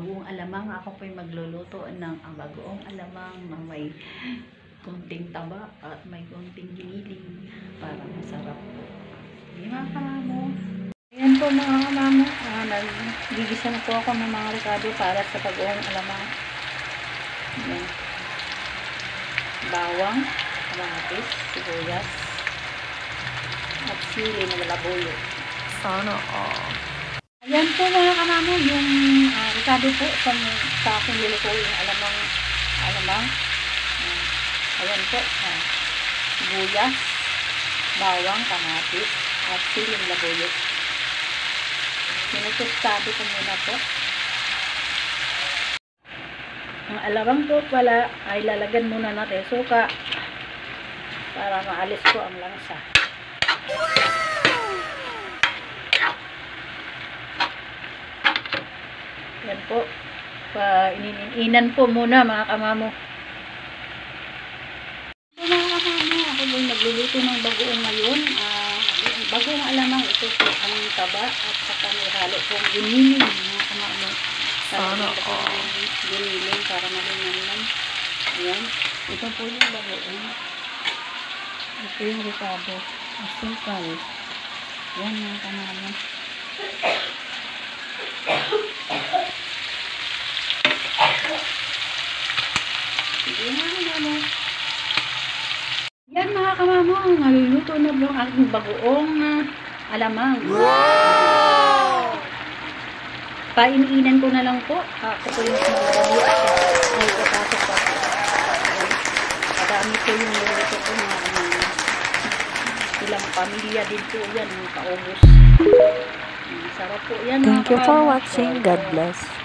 bagoong alamang. Ako po'y magluluto ng bagoong alamang na may konting taba at may konting giniling para masarap po. Hindi mga kamamo. Ayan po mga kamamo. Nagigisa na po ako ng mga ricado para sa bagoong alamang. Ayan. Bawang, kamatis, sibuyas, at sili na labuyo. Sana all. Ayan po mga kamamo, yung ricado po sa aking lulutuin yung alamang. Ayan po, sibuyas, bawang, kamatis, at siling labuyo. Tinutustado ko muna po. Ang alamang po pala ay lalagyan muna natin suka para maalis po ang langsa. Yan po. Inininan po muna mga kamamo. So, mga kamamo, ako po nagluluto ng bagoong ngayon. Bagoong alamang ito po ang taba at saka may halo pong giniling mga kamamo. Sana all. Giniling para malingan lang. Ayan. Ito po yung bagoong. Ito yung ricado. Asukal. Yan mga kamamo. Yan mga kamamo, naluluto na po ang bagoong alamang. Wow! Painiinan ko na lang po. Ako po yung sumadali at ay kapasok pa. Madami po yung niluluto ko mga kamamo. Ilang pamilya din po yan, kaubos. Sarap po yan mga kamamo. Thank you for watching. God bless.